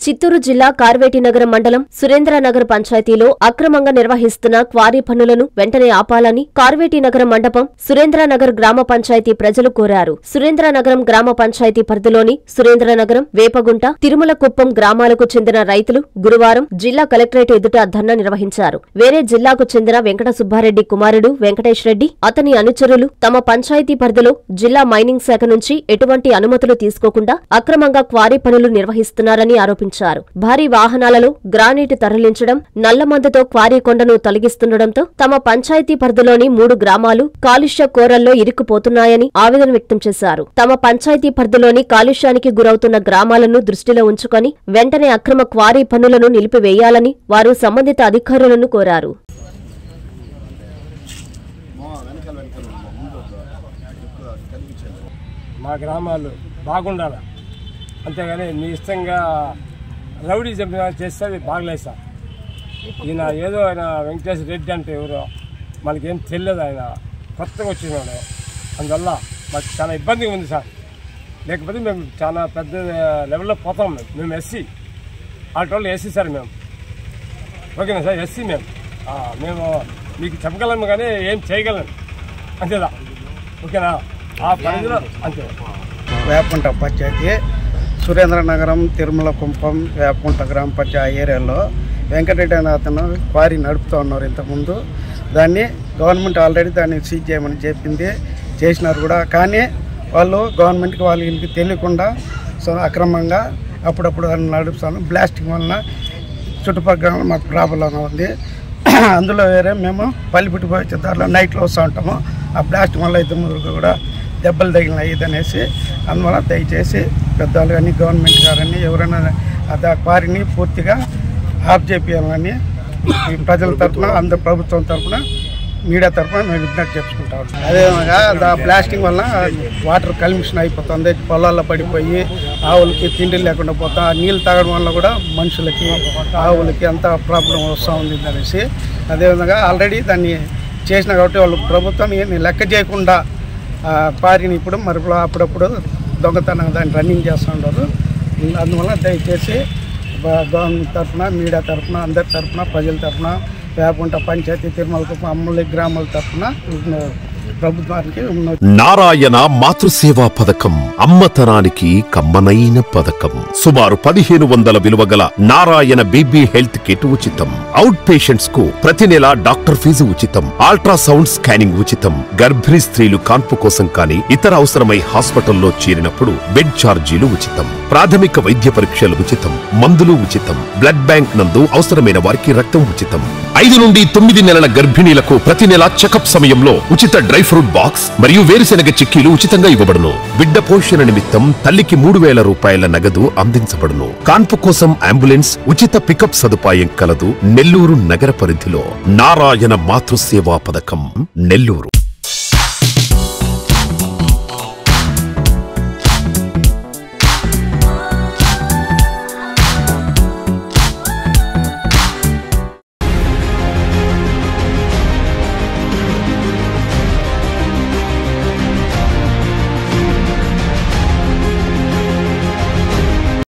చిత్తూరు జిల్లా కార్వేటినగరం మండలం సురేంద్రనగర్ పంచాయతీలో అక్రమంగా నిర్వహిస్తున్న క్వారీ పనులను వెంటనే ఆపాలని కార్వేటినగరం మండపం సురేంద్రనగర్ గ్రామ పంచాయతీ ప్రజలు కోరారు. సురేంద్రనగరం గ్రామ పంచాయతీ పరిధిలోని సురేంద్రనగరం, వేపగుంట, తిరుమలకుప్పం గ్రామాలకు చెందిన రైతులు గురువారం జిల్లా కలెక్టరేట్ ఎదుట ధర్నా నిర్వహించారు. వేరే జిల్లాకు చెందిన వెంకట సుబ్బారెడ్డి కుమారుడు వెంకటేష్ రెడ్డి, అతని అనుచరులు తమ పంచాయతీ పరిధిలో జిల్లా మైనింగ్ శాఖ నుంచి ఎటువంటి అనుమతులు తీసుకోకుండా అక్రమంగా క్వారీ పనులు నిర్వహిస్తున్నారని ఆరోపించారు. భారీ వాహనాలలో గ్రానైట్ తరలించడం, నల్లమందుతో క్వారీ కొండను తొలగిస్తుండటంతో తమ పంచాయతీ పరిధిలోని 3 గ్రామాలు కాలుష్య కోరల్లో ఇరుక్కుపోతున్నాయని ఆవేదన వ్యక్తం చేశారు. తమ పంచాయతీ పరిధిలోని కాలుష్యానికి గురవుతున్న గ్రామాలను దృష్టిలో ఉంచుకొని వెంటనే అక్రమ క్వారీ పనులను నిలిపివేయాలని వారు సంబంధిత అధికారులను కోరారు. మా గ్రామాలు బాగుండాలి, అంతేగాని మీ ఇష్టంగా రౌడీజం చేస్తే అది బాగలేదు సార్. ఈయన ఏదో ఆయన వెంకటేష్ రెడ్డి అంటే ఎవరో మనకేం తెలియదు, ఆయన కొత్తగా వచ్చినాడు. అందువల్ల మాకు చాలా ఇబ్బందిగా ఉంది సార్. లేకపోతే మేము చాలా పెద్ద లెవెల్లో పోతాం. మేము ఎస్సీ, ఆటోళ్ళు ఎస్సీ సార్. మేము ఓకేనా సార్, ఎస్సీ మేము మీకు చెప్పగలము కానీ ఏం చేయగలం అంతేదా, ఓకేనా? ఆ పరిధిలో అంతే. వేపగుంట పంచాయతీ సురేంద్రనగరం, తిరుమలకుప్పం, వేపగుంట గ్రామ పంచాయతీ ఏరియాలో వెంకటరెడ్డి అనే అతను క్వారీ నడుపుతూ ఉన్నారు. ఇంతకుముందు దాన్ని గవర్నమెంట్ ఆల్రెడీ దాన్ని సీజ్ చేయమని చెప్పింది, చేసినారు కూడా. కానీ వాళ్ళు గవర్నమెంట్కి వాళ్ళకి తెలియకుండా అక్రమంగా అప్పుడప్పుడు దాన్ని నడుపుతాను. బ్లాస్టింగ్ వలన చుట్టుపక్కల మాకు ప్రాబ్లంగా ఉంది. అందులో వేరే మేము పల్లిపుట్టి పోయే దారిలో నైట్లో వస్తూ ఉంటాము. ఆ బ్లాస్టింగ్ వల్ల 2 ముగ్గురు కూడా దెబ్బలు తగిలినాయి అనేసి, అందువల్ల దయచేసి పెద్దవాళ్ళు కానీ గవర్నమెంట్ గారని ఎవరైనా ఆ క్వారీని పూర్తిగా ఆఫ్ చేయాలని ప్రజల తరఫున, అందరు ప్రభుత్వం తరఫున, మీడియా తరఫున మేము విజ్ఞప్తి చేసుకుంటాం. అదేవిధంగా ప్లాస్టింగ్ వల్ల వాటర్ కల్మిషన్ అయిపోతుంది, పొలాల్లో పడిపోయి ఆవులకి తిండి లేకుండా పోతా, నీళ్ళు తాగడం వల్ల కూడా మనుషులకి ఆవులకి అంత ప్రాబ్లం వస్తూ ఉంది అనేసి. అదేవిధంగా ఆల్రెడీ దాన్ని చేసిన కాబట్టి వాళ్ళు ప్రభుత్వం లెక్క చేయకుండా క్వారీని ఇప్పుడు మరపులో అప్పుడప్పుడు దొంగతనం దాన్ని రన్నింగ్ చేస్తూ ఉంటారు. అందువల్ల దయచేసి గవర్నమెంట్ తరఫున, మీడియా తరఫున, అందరి తరఫున, ప్రజల తరఫున, వేపగుంట పంచాయతీ, తిరుమలకుప్పం, అమ్మలి గ్రామాల తరఫున ప్రభుత్వానికి నారాయణ మాతృసేవా పథకం అమ్మతనానికి కమ్మనైన పథకం. సుమారు 1500 విలువగల నారాయణ బేబీ హెల్త్ కిట్ ఉచితం. అవుట్ పేషెంట్స్ కు ప్రతి నెల డాక్టర్ ఫీజు ఉచితం. అల్ట్రాసౌండ్ స్కానింగ్ ఉచితం. గర్భిణీ స్త్రీలు కాన్పు కోసం కానీ ఇతర అవసరమై హాస్పిటల్లో చేరినప్పుడు బెడ్ ఛార్జీలు ఉచితం. ప్రాథమిక వైద్య పరీక్షలు ఉచితం. మందులు ఉచితం. బ్లడ్ బ్యాంక్ నందు అవసరమైన వారికి రక్తం ఉచితం. 5 నుండి 9 నెలల గర్భిణీలకు ప్రతి నెల చెకప్ సమయంలో ఉచిత డ్రై ఫ్రూట్ బాక్స్ మరియు వేరుశెనగ చిక్కీలు ఉచితంగా ఇవ్వబడును. బిడ్డ పోషణ నిమిత్తం తల్లికి 3000 రూపాయల నగదు అందించబడును. కాన్పు కోసం అంబులెన్స్ ఉచిత పికప్ సదుపాయం కలదు. నెల్లూరు నగర పరిధిలో నారాయణ మాతృసేవా పథకం, నెల్లూరు.